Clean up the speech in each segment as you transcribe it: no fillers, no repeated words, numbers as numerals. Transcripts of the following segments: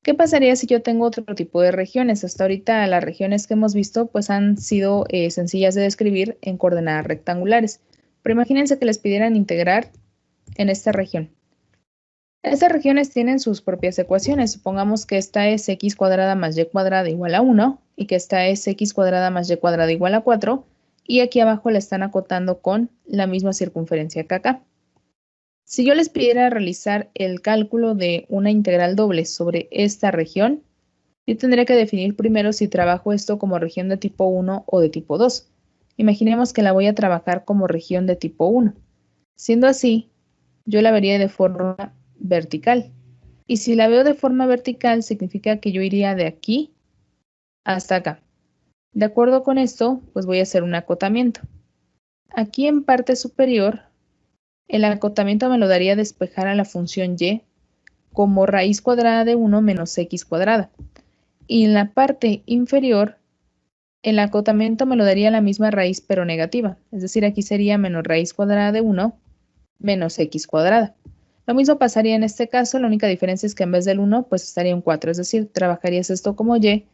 ¿Qué pasaría si yo tengo otro tipo de regiones? Hasta ahorita las regiones que hemos visto pues han sido sencillas de describir en coordenadas rectangulares. Pero imagínense que les pidieran integrar en esta región. Estas regiones tienen sus propias ecuaciones. Supongamos que esta es x cuadrada más y cuadrada igual a 1 y que esta es x cuadrada más y cuadrada igual a 4 y aquí abajo la están acotando con la misma circunferencia que acá. Si yo les pidiera realizar el cálculo de una integral doble sobre esta región, yo tendría que definir primero si trabajo esto como región de tipo 1 o de tipo 2. Imaginemos que la voy a trabajar como región de tipo 1. Siendo así, yo la vería de forma vertical. Y si la veo de forma vertical, significa que yo iría de aquí hasta acá. De acuerdo con esto, pues voy a hacer un acotamiento. Aquí en parte superior, el acotamiento me lo daría despejar a la función y como raíz cuadrada de 1 menos x cuadrada. Y en la parte inferior, el acotamiento me lo daría la misma raíz pero negativa. Es decir, aquí sería menos raíz cuadrada de 1 menos x cuadrada. Lo mismo pasaría en este caso, la única diferencia es que en vez del 1, pues estaría un 4, es decir, trabajarías esto como y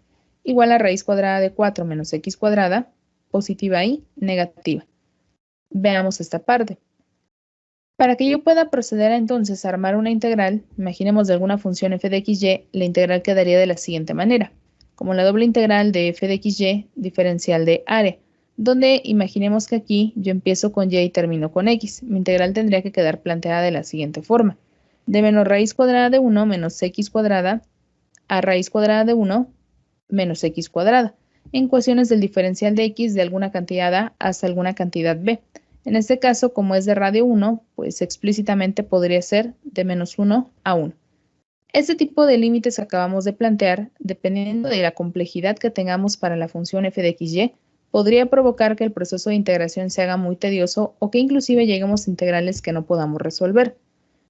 igual a raíz cuadrada de 4 menos x cuadrada, positiva y negativa. Veamos esta parte. Para que yo pueda proceder a entonces a armar una integral, imaginemos de alguna función f de xy, la integral quedaría de la siguiente manera, como la doble integral de f de xy diferencial de área, donde imaginemos que aquí yo empiezo con y y termino con x. Mi integral tendría que quedar planteada de la siguiente forma, de menos raíz cuadrada de 1 menos x cuadrada a raíz cuadrada de 1 menos x cuadrada, en ecuaciones del diferencial de x de alguna cantidad a hasta alguna cantidad b. En este caso, como es de radio 1, pues explícitamente podría ser de menos 1 a 1. Este tipo de límites que acabamos de plantear, dependiendo de la complejidad que tengamos para la función f de xy, podría provocar que el proceso de integración se haga muy tedioso o que inclusive lleguemos a integrales que no podamos resolver.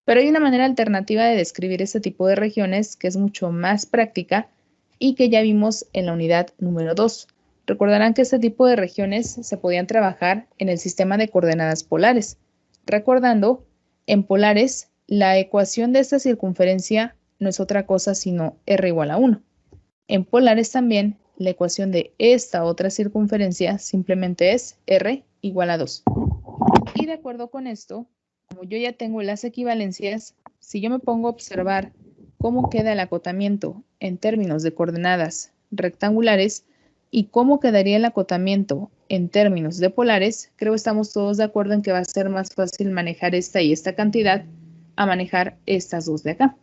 Pero hay una manera alternativa de describir este tipo de regiones que es mucho más práctica y que ya vimos en la unidad número 2. Recordarán que este tipo de regiones se podían trabajar en el sistema de coordenadas polares. Recordando, en polares, la ecuación de esta circunferencia no es otra cosa sino r igual a 1. En polares también, la ecuación de esta otra circunferencia simplemente es r igual a 2. Y de acuerdo con esto, como yo ya tengo las equivalencias, si yo me pongo a observar cómo queda el acotamiento en términos de coordenadas rectangulares y cómo quedaría el acotamiento en términos de polares, creo que estamos todos de acuerdo en que va a ser más fácil manejar esta y esta cantidad a manejar estas dos de acá.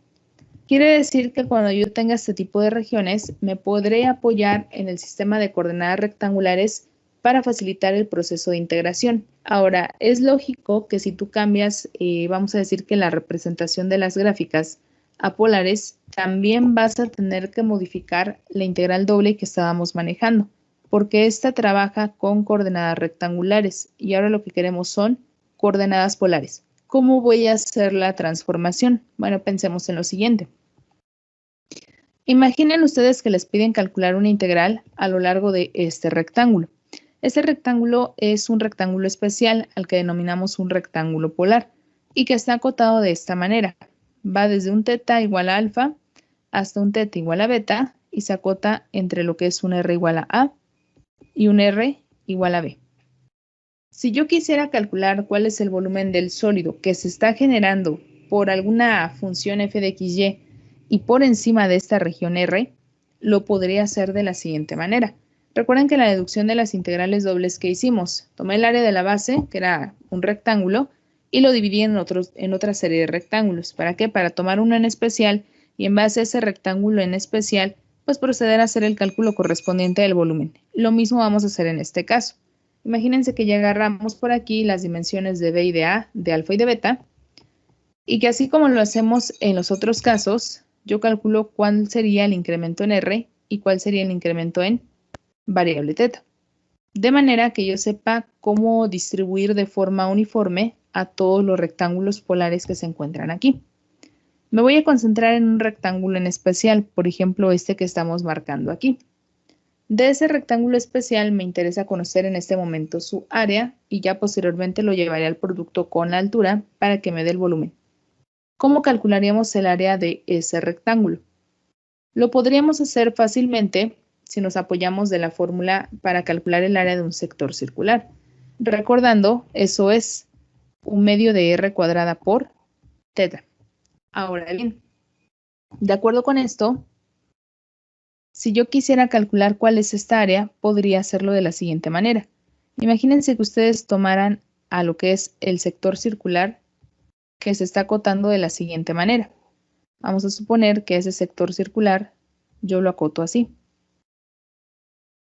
Quiere decir que cuando yo tenga este tipo de regiones, me podré apoyar en el sistema de coordenadas rectangulares para facilitar el proceso de integración. Ahora, es lógico que si tú cambias, vamos a decir que la representación de las gráficas a polares, también vas a tener que modificar la integral doble que estábamos manejando, porque esta trabaja con coordenadas rectangulares y ahora lo que queremos son coordenadas polares. ¿Cómo voy a hacer la transformación? Bueno, pensemos en lo siguiente. Imaginen ustedes que les piden calcular una integral a lo largo de este rectángulo. Este rectángulo es un rectángulo especial al que denominamos un rectángulo polar y que está acotado de esta manera. Va desde un teta igual a alfa hasta un teta igual a beta y se acota entre lo que es un r igual a y un r igual a b. Si yo quisiera calcular cuál es el volumen del sólido que se está generando por alguna función f de xy y por encima de esta región R, lo podría hacer de la siguiente manera. Recuerden que la deducción de las integrales dobles que hicimos, tomé el área de la base, que era un rectángulo, y lo dividí en otra serie de rectángulos. ¿Para qué? Para tomar uno en especial y en base a ese rectángulo en especial, pues proceder a hacer el cálculo correspondiente del volumen. Lo mismo vamos a hacer en este caso. Imagínense que ya agarramos por aquí las dimensiones de B y de A, de alfa y de beta, y que así como lo hacemos en los otros casos, yo calculo cuál sería el incremento en R y cuál sería el incremento en variable teta. De manera que yo sepa cómo distribuir de forma uniforme a todos los rectángulos polares que se encuentran aquí. Me voy a concentrar en un rectángulo en especial, por ejemplo este que estamos marcando aquí. De ese rectángulo especial me interesa conocer en este momento su área y ya posteriormente lo llevaré al producto con la altura para que me dé el volumen. ¿Cómo calcularíamos el área de ese rectángulo? Lo podríamos hacer fácilmente si nos apoyamos de la fórmula para calcular el área de un sector circular. Recordando, eso es 1/2 de r cuadrada por teta. Ahora bien, de acuerdo con esto, si yo quisiera calcular cuál es esta área, podría hacerlo de la siguiente manera. Imagínense que ustedes tomaran a lo que es el sector circular que se está acotando de la siguiente manera. Vamos a suponer que ese sector circular yo lo acoto así.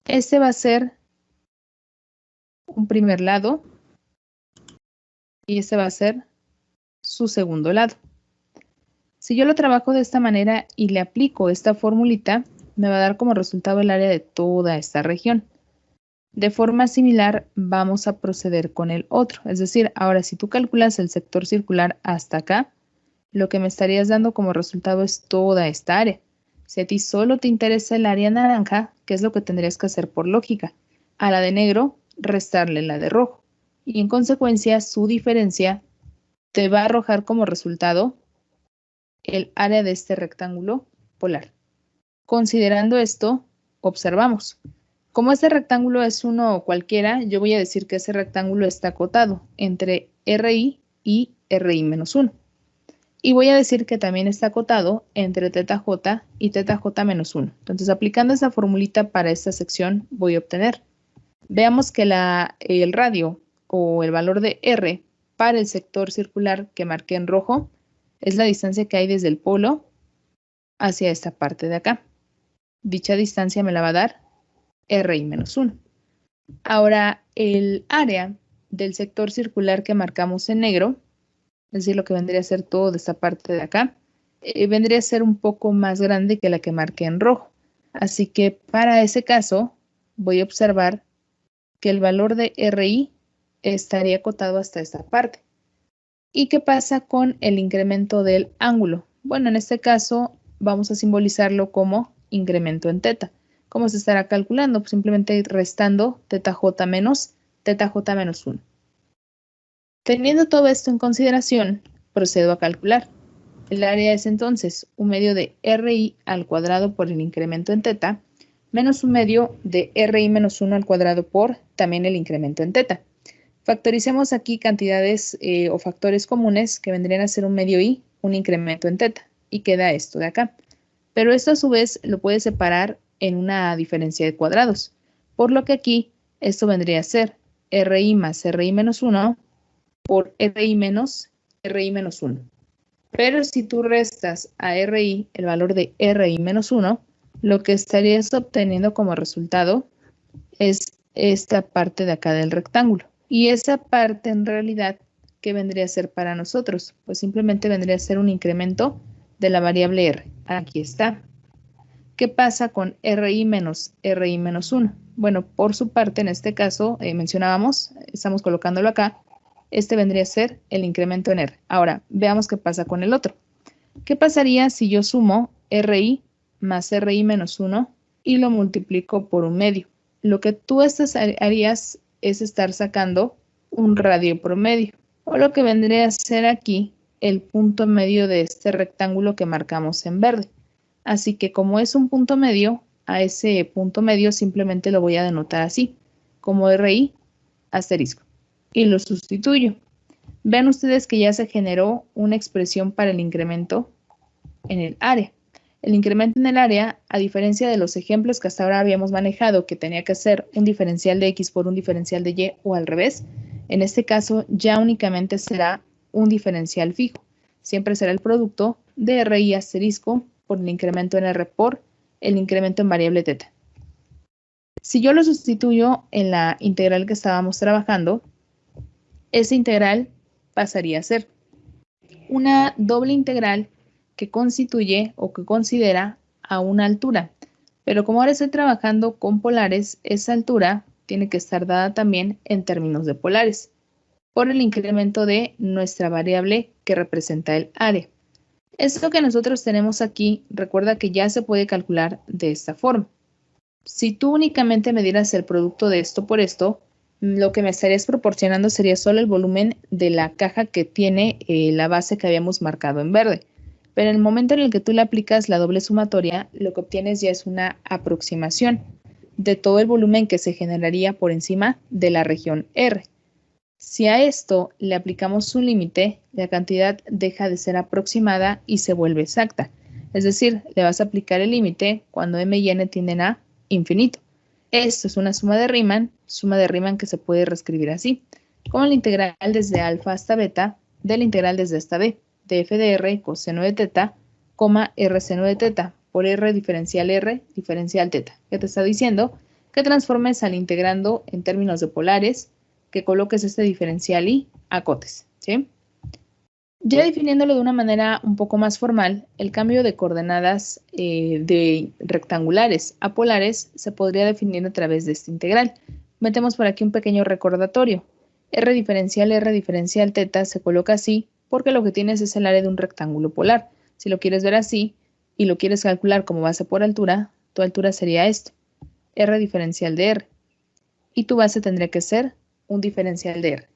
Este va a ser un primer lado y este va a ser su segundo lado. Si yo lo trabajo de esta manera y le aplico esta formulita, me va a dar como resultado el área de toda esta región. De forma similar, vamos a proceder con el otro. Es decir, ahora si tú calculas el sector circular hasta acá, lo que me estarías dando como resultado es toda esta área. Si a ti solo te interesa el área naranja, ¿qué es lo que tendrías que hacer por lógica? A la de negro, restarle la de rojo. Y en consecuencia, su diferencia te va a arrojar como resultado el área de este rectángulo polar. Considerando esto, observamos. Como este rectángulo es uno cualquiera, yo voy a decir que ese rectángulo está acotado entre RI y RI-1. Y voy a decir que también está acotado entre θj y θj-1. Entonces, aplicando esa formulita para esta sección, voy a obtener. Veamos que el radio o el valor de R para el sector circular que marqué en rojo es la distancia que hay desde el polo hacia esta parte de acá. Dicha distancia me la va a dar RI-1. Ahora, el área del sector circular que marcamos en negro, es decir, lo que vendría a ser toda esta parte de acá, vendría a ser un poco más grande que la que marqué en rojo. Así que para ese caso, voy a observar que el valor de RI estaría acotado hasta esta parte. ¿Y qué pasa con el incremento del ángulo? Bueno, en este caso vamos a simbolizarlo como incremento en teta. ¿Cómo se estará calculando? Pues simplemente restando θj menos θj-1. Teniendo todo esto en consideración, procedo a calcular. El área es entonces 1/2 de RI al cuadrado por el incremento en teta, menos 1/2 de RI-1 al cuadrado por también el incremento en teta. Factoricemos aquí cantidades o factores comunes que vendrían a ser 1/2 i, un incremento en teta, y queda esto de acá. Pero esto a su vez lo puedes separar en una diferencia de cuadrados, por lo que aquí esto vendría a ser RI más RI-1 por RI menos RI-1. Pero si tú restas a RI el valor de RI-1, lo que estarías obteniendo como resultado es esta parte de acá del rectángulo. Y esa parte en realidad, ¿qué vendría a ser para nosotros? Pues simplemente vendría a ser un incremento de la variable R. Aquí está. ¿Qué pasa con RI menos RI-1? Bueno, por su parte, en este caso, mencionábamos, estamos colocándolo acá, este vendría a ser el incremento en R. Ahora, veamos qué pasa con el otro. ¿Qué pasaría si yo sumo RI más RI-1 y lo multiplico por 1/2? Lo que tú harías es estar sacando un radio promedio, o lo que vendría a ser aquí el punto medio de este rectángulo que marcamos en verde. Así que como es un punto medio, a ese punto medio simplemente lo voy a denotar así, como RI asterisco, y lo sustituyo. Vean ustedes que ya se generó una expresión para el incremento en el área. El incremento en el área, a diferencia de los ejemplos que hasta ahora habíamos manejado, que tenía que ser un diferencial de X por un diferencial de Y o al revés, en este caso ya únicamente será un diferencial fijo. Siempre será el producto de RI asterisco por el incremento en R por el incremento en variable θ. Si yo lo sustituyo en la integral que estábamos trabajando, esa integral pasaría a ser una doble integral que constituye o que considera a una altura. Pero como ahora estoy trabajando con polares, esa altura tiene que estar dada también en términos de polares, por el incremento de nuestra variable que representa el área. Esto que nosotros tenemos aquí, recuerda que ya se puede calcular de esta forma. Si tú únicamente me dieras el producto de esto por esto, lo que me estarías proporcionando sería solo el volumen de la caja que tiene la base que habíamos marcado en verde. Pero en el momento en el que tú le aplicas la doble sumatoria, lo que obtienes ya es una aproximación de todo el volumen que se generaría por encima de la región R. Si a esto le aplicamos un límite, la cantidad deja de ser aproximada y se vuelve exacta. Es decir, le vas a aplicar el límite cuando m y n tienden a infinito. Esto es una suma de Riemann que se puede reescribir así, como la integral desde alfa hasta beta de la integral desde hasta b, de f de r coseno de teta, r seno de teta, por r diferencial teta. ¿Qué te está diciendo? Que transformes al integrando en términos de polares, que coloques este diferencial y acotes, ¿sí? Ya definiéndolo de una manera un poco más formal, el cambio de coordenadas de rectangulares a polares se podría definir a través de esta integral. Metemos por aquí un pequeño recordatorio. R diferencial teta se coloca así porque lo que tienes es el área de un rectángulo polar. Si lo quieres ver así y lo quieres calcular como base por altura, tu altura sería esto, R diferencial de R. Y tu base tendría que ser un diferencial de R.